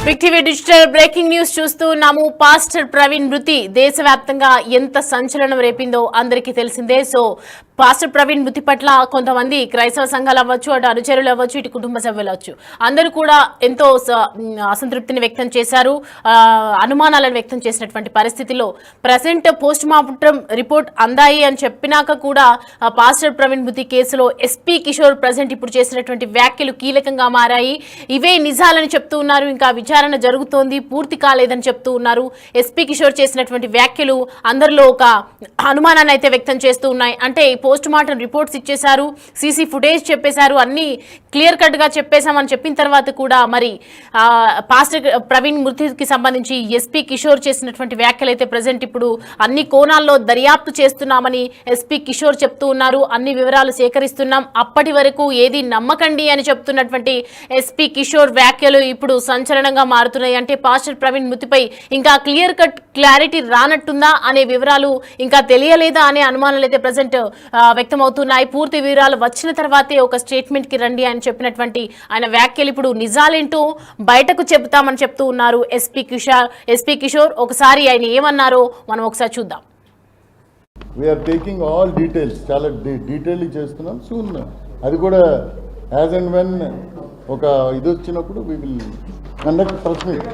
Big TV digital breaking news చూస్తున్నాము. Pastor Praveen మృతి దేశవ్యాప్తంగా ఎంత సంచలనం రేపిందో అందరికీ తెలిసిందే. సో పాస్టర్ ప్రవీణ్ మృతి పట్ల కొంతమంది క్రైస్తవ సంఘాలు అవ్వచ్చు, అటు అనుచరులు అవ్వచ్చు, ఇటు కుటుంబ సభ్యులు అవ్వచ్చు, అందరూ కూడా ఎంతో అసంతృప్తిని వ్యక్తం చేశారు, అనుమానాలను వ్యక్తం చేసినటువంటి పరిస్థితిలో ప్రెసెంట్ పోస్ట్ మార్టం రిపోర్ట్ అందాయి అని చెప్పినాక కూడా పాస్టర్ ప్రవీణ్ మృతి కేసులో ఎస్పీ కిషోర్ ప్రెసెంట్ ఇప్పుడు చేసినటువంటి వ్యాఖ్యలు కీలకంగా మారాయి. ఇవే నిజాలని చెప్తూ ఉన్నారు. ఇంకా విచారణ జరుగుతోంది, పూర్తి కాలేదని చెప్తూ ఉన్నారు. ఎస్పీ కిషోర్ చేసినటువంటి వ్యాఖ్యలు అందరిలో ఒక అనుమానాన్ని అయితే వ్యక్తం చేస్తూ ఉన్నాయి. అంటే పోస్ట్ మార్టం రిపోర్ట్స్ ఇచ్చేశారు, సీసీ ఫుటేజ్ చెప్పేశారు, అన్ని క్లియర్ కట్ గా చెప్పేశామని చెప్పిన తర్వాత కూడా మరి పాస్టర్ ప్రవీణ్ మృతికి సంబంధించి ఎస్పీ కిషోర్ చేసినటువంటి వ్యాఖ్యలు అయితే ప్రజెంట్ ఇప్పుడు అన్ని కోణాల్లో దర్యాప్తు చేస్తున్నామని ఎస్పీ కిషోర్ చెప్తూ ఉన్నారు. అన్ని వివరాలు సేకరిస్తున్నాం, అప్పటి వరకు ఏది నమ్మకండి అని చెప్తున్నటువంటి ఎస్పీ కిషోర్ వ్యాఖ్యలు ఇప్పుడు సంచలనంగా మారుతున్నాయి. అంటే పాస్టర్ ప్రవీణ్ మృతిపై ఇంకా క్లియర్ కట్ క్లారిటీ రానట్టుందా అనే వివరాలు, ఇంకా తెలియలేదా అనే అనుమానాలు అయితే ప్రజెంట్ వ్యక్తమవుతున్నాయి. పూర్తి వివరాలు వచ్చిన తర్వాతే ఒక స్టేట్మెంట్ కి రండి అని చెప్పినటువంటి ఆయన వ్యాఖ్యలు ఇప్పుడు నిజాలేంటో బయటకు చెబుతామని చెప్తూ ఉన్నారు ఎస్పీ కిషోర్. ఒకసారి ఆయన ఏమన్నారో మనం ఒకసారి చూద్దాం. వీఆర్ టేకింగ్ ఆల్ డీటెయిల్స్, చాలా డీటెయిల్ చేస్తున్నాం. సూన్ అది కూడా యాజ్ అండ్ వెన్ ఒక ఇది వచ్చినప్పుడు we will conduct press meet.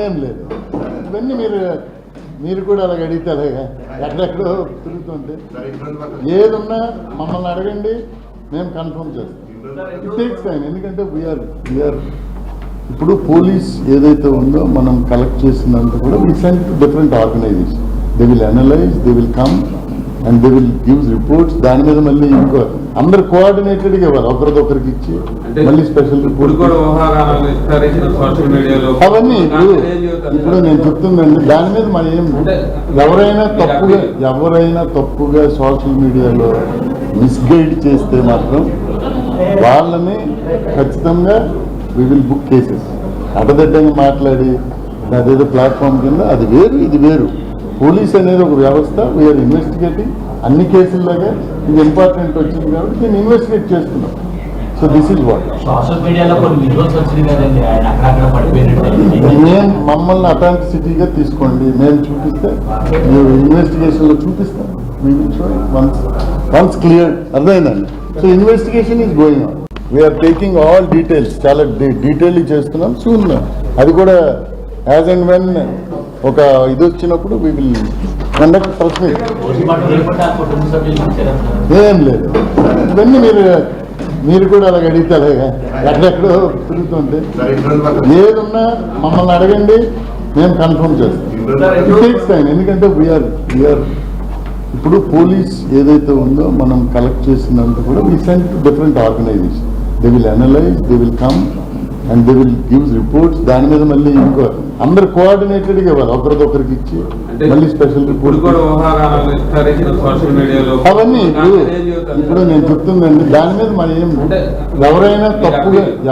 ఏం లేదు, ఇవన్నీ మీరు కూడా అలాగ అడిగితే అలాగా ఎక్కడెక్కడో తిరుగుతుంటే ఏదున్నా మమ్మల్ని అడగండి, మేము కన్ఫర్మ్ చేస్తాం. ఇట్ టేక్స్ టైం, ఎందుకంటే వీఆర్ ఇప్పుడు పోలీస్ ఏదైతే ఉందో మనం కలెక్ట్ చేసిందంతా కూడా we send to different organisation. They will analyse, they will come and they will give reports. దాని మీద మళ్ళీ ఇంకో అందరు కోఆర్డినేటెడ్గా ఇవ్వాలి, ఒకరికొకరికి ఇచ్చి మళ్ళీ స్పెషల్ రిపోర్ట్ అవన్నీ ఇప్పుడు నేను చెప్తుందండి. దాని మీద మరి ఏం ఎవరైనా తప్పుగా సోషల్ మీడియాలో మిస్గైడ్ చేస్తే మాత్రం వాళ్ళని ఖచ్చితంగా వి విల్ బుక్ కేసెస్. అడ్డదిడ్డంగా మాట్లాడి అదేదో ప్లాట్ఫామ్ కింద అది వేరు, ఇది వేరు. పోలీస్ అనేది ఒక వ్యవస్థ, వీఆర్ ఇన్వెస్టిగేటింగ్. అన్ని కేసుల్లాగా ఇది ఇంపార్టెంట్ వచ్చింది కాబట్టి దీన్ని ఇన్వెస్టిగేట్ చేస్తున్నాం. So this is what. మేము మమ్మల్ని అథెంటిసిటీగా తీసుకోండి, మేము చూపిస్తే మీరు ఇన్వెస్టిగేషన్లో చూపిస్తాం. వన్స్ క్లియర్, అర్థమైందండి. So investigation is going on. We're taking all details, చాలా డీటెయిల్ చేస్తున్నాం. సూన్ అది కూడా యాజ్ అండ్ వెన్ ఒక ఇది వచ్చినప్పుడు we will conduct press meet. ఏం లేదు, ఇవన్నీ మీరు కూడా అలాగ అడిగితే అలాగా ఎక్కడెక్కడో తిరుగుతుంటే ఏదున్నా మమ్మల్ని అడగండి, మేము కన్ఫర్మ్ చేస్తాం. ఇట్ టేక్స్ టైం, ఎందుకంటే వీఆర్ ఇప్పుడు పోలీస్ ఏదైతే ఉందో మనం కలెక్ట్ చేసిందంతా కూడా we send to different organisation. They will analyse, they will come and they will give reports. దాని మీద మళ్ళీ ఇంకో అందరు కోఆర్డినేటెడ్గా ఇవ్వాలి, ఒకరికొకరికి ఇచ్చి మళ్ళీ స్పెషల్ రిపోర్ట్ అవన్నీ ఇప్పుడు నేను చెప్తుందండి. దాని మీద మరి ఏం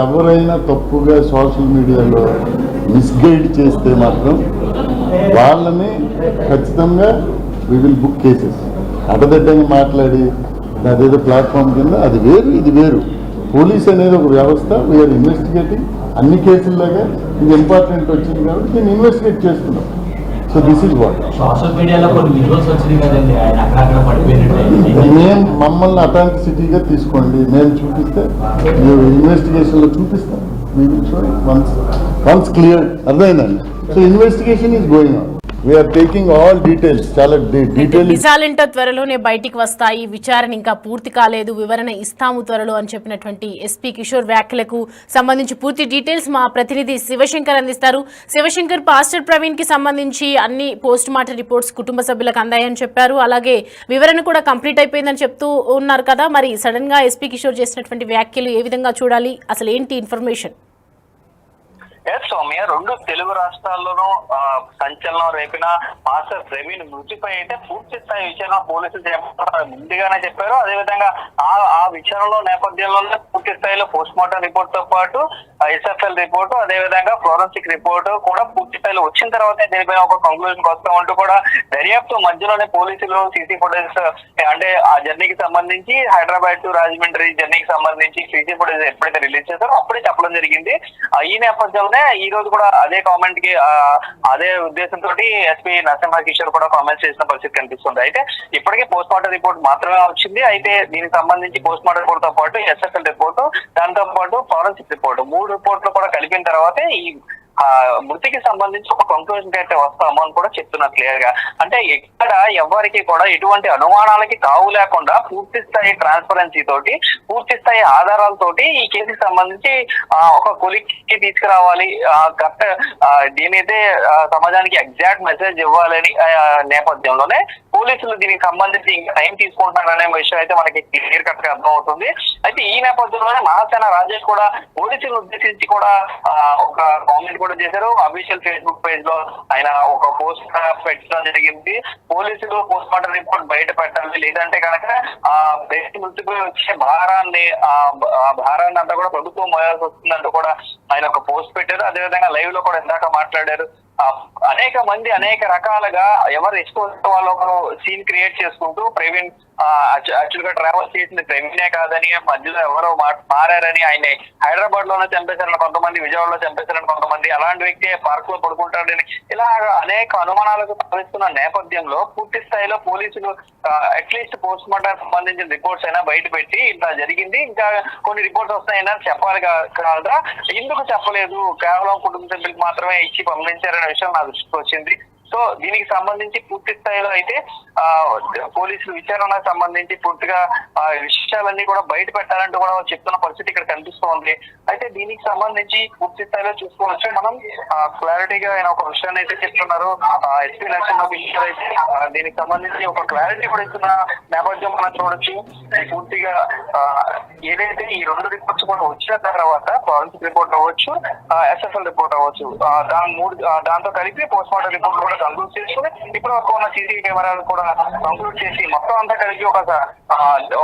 ఎవరైనా తప్పుగా సోషల్ మీడియాలో మిస్గైడ్ చేస్తే మాత్రం వాళ్ళని ఖచ్చితంగా వి విల్ బుక్ కేసెస్. అడ్డదిడ్డంగా మాట్లాడి అదేదో ప్లాట్ఫామ్ కింద అది వేరు, ఇది వేరు. పోలీస్ అనేది ఒక వ్యవస్థ, వీఆర్ ఇన్వెస్టిగేటింగ్. అన్ని కేసుల్లాగా ఇది ఇంపార్టెంట్ వచ్చింది కాబట్టి దీన్ని ఇన్వెస్టిగేట్ చేస్తున్నాం. So this is what. మేము మమ్మల్ని అథెంటిసిటీగా తీసుకోండి, మేము చూపిస్తే మీరు ఇన్వెస్టిగేషన్లో చూపిస్తాం. వన్స్ క్లియర్, అర్థమైందండి. So investigation is going on. We're taking all details, చాలా డీటెయిల్. నిజాలేంటో త్వరలోనే బయటికి వస్తాయి, విచారణ ఇంకా పూర్తి కాలేదు, వివరణ ఇస్తాము త్వరలో అని చెప్పినటువంటి ఎస్పీ కిషోర్ వ్యాఖ్యలకు సంబంధించి పూర్తి డీటెయిల్స్ మా ప్రతినిధి శివశంకర్ అందిస్తారు. శివశంకర్, పాస్టర్ ప్రవీణ్ కి సంబంధించి అన్ని పోస్ట్ మార్టం రిపోర్ట్స్ కుటుంబ సభ్యులకు అందాయని చెప్పారు, అలాగే వివరణ కూడా కంప్లీట్ అయిపోయిందని చెప్తూ ఉన్నారు కదా. మరి సడన్ గా ఎస్పీ కిషోర్ చేసినటువంటి వ్యాఖ్యలు ఏ విధంగా చూడాలి, అసలు ఏంటి ఇన్ఫర్మేషన్? సౌమ్య, రెండు తెలుగు రాష్ట్రాల్లోనూ సంచలనం రేపిన మాస్టర్ ప్రవీణ్ మృతిపై అయితే పూర్తి స్థాయి విచారణ పోలీసులు ముందుగానే చెప్పారు. అదేవిధంగా ఆ విచారణలో నేపథ్యంలోనే పూర్తి స్థాయిలో పోస్ట్ మార్టం రిపోర్ట్ తో పాటు ఎస్ఎఫ్ఎల్ రిపోర్టు, అదేవిధంగా ఫోరెన్సిక్ రిపోర్టు కూడా పూర్తి స్థాయిలో వచ్చిన తర్వాతే దీనిపై ఒక కంక్లూజన్ వస్తామంటూ కూడా దర్యాప్తు మధ్యలోనే పోలీసులు సీసీ ఫుటేజ్ అంటే ఆ జర్నీకి సంబంధించి హైదరాబాద్ టు రాజమండ్రి జర్నీకి సంబంధించి సీసీ ఫుటేజ్ ఎప్పుడైతే రిలీజ్ చేశారో అప్పుడే చెప్పడం జరిగింది. ఈ నేపథ్యంలోనే ఈ రోజు కూడా అదే కామెంట్ కి అదే ఉద్దేశంతో ఎస్పీ నరసింహ కిషోర్ కూడా కామెంట్స్ చేసిన పరిస్థితి కనిపిస్తుంది. అయితే ఇప్పటికే పోస్ట్ మార్టం రిపోర్ట్ మాత్రమే వచ్చింది. అయితే దీనికి సంబంధించి పోస్ట్ మార్టం రిపోర్ట్ తో పాటు ఎస్ఎఫ్ఎల్ రిపోర్టు, దాంతో పాటు ఫోరెన్సిక్ రిపోర్టు, 3 రిపోర్ట్లు కూడా కలిపిన తర్వాతే ఈ మృతికి సంబంధించి ఒక కంక్లూజన్ కి అయితే వస్తాము అని కూడా చెప్తున్నారు క్లియర్ గా. అంటే ఇక్కడ ఎవరికి కూడా ఎటువంటి అనుమానాలకి తావు లేకుండా పూర్తి స్థాయి ట్రాన్స్పరెన్సీ తోటి, పూర్తి స్థాయి ఆధారాలతోటి ఈ కేసుకి సంబంధించి ఒక కొలిక్కి తీసుకురావాలి, కరెక్ట్ దీనైతే సమాజానికి ఎగ్జాక్ట్ మెసేజ్ ఇవ్వాలని నేపథ్యంలోనే పోలీసులు దీనికి సంబంధించి ఇంకా టైం తీసుకుంటున్నారనే విషయం అయితే మనకి క్లియర్ కట్ గా అర్థం అవుతుంది. అయితే ఈ నేపథ్యంలోనే మహాసేన రాజేష్ కూడా పోలీసులను ఉద్దేశించి కూడా ఒక కామెంట్ కూడా చేశారు. అఫీషియల్ ఫేస్బుక్ పేజ్ లో ఆయన ఒక పోస్ట్ పెట్టడం జరిగింది. పోలీసులు పోస్ట్ మార్టం రిపోర్ట్ బయట పెట్టాలి, లేదంటే కనుక మృతిపై వచ్చే భారాన్ని అంతా కూడా ప్రభుత్వం మోయాల్సి వస్తుందంటూ కూడా ఆయన ఒక పోస్ట్ పెట్టారు. అదేవిధంగా లైవ్ లో కూడా ఇందాక మాట్లాడారు. అనేక మంది అనేక రకాలుగా ఎవరు ఎక్కువ వాళ్ళు ఒక సీన్ క్రియేట్ చేసుకుంటూ ప్రవీణ్ యాక్చువల్ గా ట్రావెల్ చేసింది ప్రవీణే కాదని, మధ్యలో ఎవరో మారారని, ఆయన హైదరాబాద్ లోనే చంపేశారని కొంతమంది, విజయవాడలో చంపేశారని కొంతమంది, అలాంటి వ్యక్తి పార్క్ లో పడుకుంటాడని, ఇలా అనేక అనుమానాలకు తలెత్తున్న నేపథ్యంలో పూర్తి స్థాయిలో పోలీసులు అట్లీస్ట్ పోస్ట్ మార్టం సంబంధించిన రిపోర్ట్స్ అయినా బయట పెట్టి ఇంత జరిగింది, ఇంకా కొన్ని రిపోర్ట్స్ వస్తాయని చెప్పాలి కాదా, ఎందుకు చెప్పలేదు, కేవలం కుటుంబ సభ్యులకు మాత్రమే ఇచ్చి పంపించారనే విషయం నా దృష్టికి వచ్చింది. సో దీనికి సంబంధించి పూర్తి స్థాయిలో అయితే పోలీసులు విచారణకు సంబంధించి పూర్తిగా విషయాలన్నీ కూడా బయట పెట్టాలంటూ కూడా చెప్తున్న పరిస్థితి ఇక్కడ కనిపిస్తోంది. అయితే దీనికి సంబంధించి పూర్తి స్థాయిలో చూసుకోవచ్చు మనం క్లారిటీగా ఆయన ఒక విషయాన్ని అయితే చెప్తున్నారు. ఎస్పీ నరసింహ కిషోర్ అయితే దీనికి సంబంధించి ఒక క్లారిటీ కూడా ఇస్తున్న నేపథ్యం మనం చూడొచ్చు. పూర్తిగా ఏదైతే ఈ 2 రిపోర్ట్స్ కూడా వచ్చిన తర్వాత ఫోరెన్సిక్ రిపోర్ట్ అవ్వచ్చు, ఎస్ఎఫ్ఎల్ రిపోర్ట్ అవ్వచ్చు, దాంతో కలిపి పోస్ట్ మార్టం రిపోర్ట్ కూడా కంక్లూడ్ చేసుకుని ఇప్పటి వరకు ఉన్న సీసీ కెమెరాలు కూడా కంక్లూడ్ చేసి మొత్తం అంతా కలిపి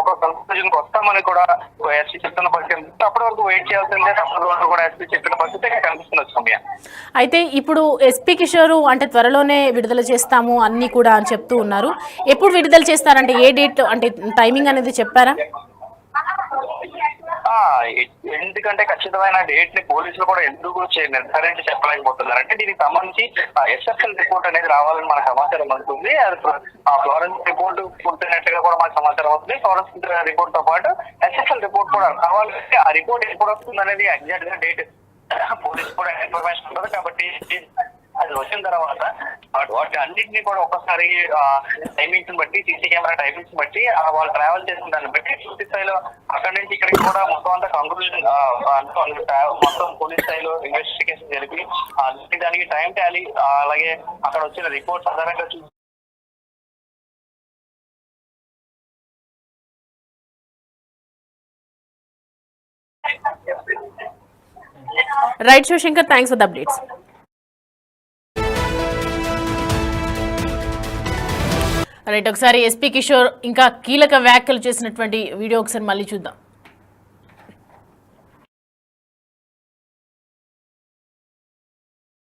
ఒక కంక్లూజన్ వస్తామని కూడా ఎస్పీ చెప్తున్న పరిస్థితి. అప్పటి వరకు వెయిట్ చేయాల్సిందే తప్పదు కూడా ఎస్పీ చెప్పిన పరిస్థితి కనిపిస్తున్న సమయం. అయితే ఇప్పుడు ఎస్పీ కిషోర్ అంటే త్వరలోనే విడుదల చేస్తాము అన్ని కూడా అని చెప్తూ ఉన్నారు. ఎప్పుడు విడుదల చేస్తారంటే ఏ డేట్ అంటే టైమింగ్ అనేది చెప్పారా? ఎందుకంటే ఖచ్చితమైన డేట్ ని పోలీసులు కూడా ఎందుకు నిర్ధారించి చెప్పలేకపోతున్నారు అంటే దీనికి సంబంధించి ఎస్ఎఫ్ఎల్ రిపోర్ట్ అనేది రావాలని మనకు సమాచారం ఉంటుంది. అది ఫ్లోరెన్స్ రిపోర్ట్ పూర్తయినట్టుగా కూడా మనకు సమాచారం అవుతుంది. ఫ్లోరెన్స్ రిపోర్ట్ తో పాటు ఎస్ఎఫ్ఎల్ రిపోర్ట్ కూడా రావాలంటే ఆ రిపోర్ట్ ఎప్పుడు వస్తుంది అనేది ఎగ్జాక్ట్ గా డేట్ పోలీసు కూడా ఇన్ఫర్మేషన్ ఉంటుంది. కాబట్టి అది వచ్చిన తర్వాత వాటి అన్నింటినీ కూడా ఒక్కసారి టైమింగ్స్ బట్టి, సీసీ కెమెరా టైమింగ్స్ బట్టి, వాళ్ళు ట్రావెల్ చేసిన దాన్ని బట్టి పూర్తి స్థాయిలో అక్కడి నుంచి ఇక్కడికి కూడా మొత్తం అంతా కంక్లూజన్ మొత్తం పోలీస్ స్థాయిలో ఇన్వెస్టిగేషన్ జరిపి దానికి టైం టాలీ అలాగే అక్కడ వచ్చిన రిపోర్ట్స్ ఆధారంగా చూసి right Shivashankar, thanks for the updates. Right, ఒకసారి ఎస్పీ కిషోర్ ఇంకా కీలక వ్యాఖ్యలు చేసినటువంటి వీడియో ఒకసారి మళ్ళీ చూద్దాం.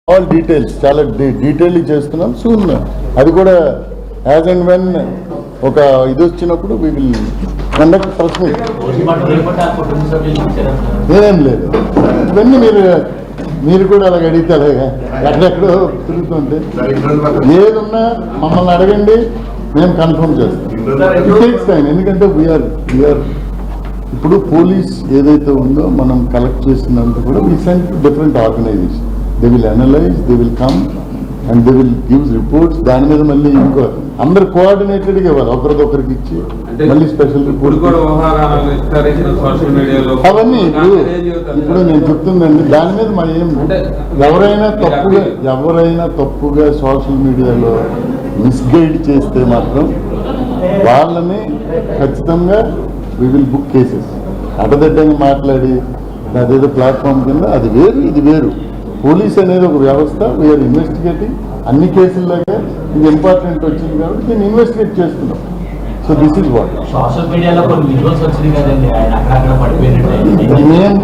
ఆల్ డీటెయిల్స్ చాలా డీటెయిల్ చేస్తున్నాం. సూన్ అది కూడా యాజ్ అండ్ వెన్ ఒక ఇది వచ్చినప్పుడు we will conduct press meet. నేనేం లేదు, ఇవన్నీ మీరు కూడా అలాగ అడిగితే అలాగా ఎక్కడెక్కడో తిరుగుతుంటే ఏదున్నా మమ్మల్ని అడగండి, మేము కన్ఫర్మ్ చేస్తాం. ఇట్ టేక్స్ టైం, ఎందుకంటే వీఆర్ ఇప్పుడు పోలీస్ ఏదైతే ఉందో మనం కలెక్ట్ చేసినంత కూడా we send different organisation. They will analyse, they will come and they will gives reports. దాని మీద మళ్ళీ ఇంకో అందరు కోఆర్డినేటెడ్గా ఇవ్వాలి, ఒకరికొకరికి ఇచ్చి మళ్ళీ స్పెషల్ రిపోర్ట్ అవన్నీ. ఇప్పుడు నేను చెప్తుందండి, దాని మీద మరి ఏం ఎవరైనా తప్పుగా సోషల్ మీడియాలో మిస్గైడ్ చేస్తే మాత్రం వాళ్ళని ఖచ్చితంగా వి విల్ బుక్ కేసెస్. అడ్డదిడ్డంగా మాట్లాడి అదేదో ప్లాట్ఫామ్ కింద అది వేరు ఇది వేరు. పోలీస్ అనేది ఒక వ్యవస్థ, వీఆర్ ఇన్వెస్టిగేటింగ్. అన్ని కేసుల్లాగా ఇది ఇంపార్టెంట్ వచ్చింది కాబట్టి దీన్ని ఇన్వెస్టిగేట్ చేస్తున్నాం. So this is what social మీడియాలో కొన్ని విజువల్స్ వచ్చినాయి కదండి, ఆయన అక్కడక్కడ పడిపోయినట్టు నేను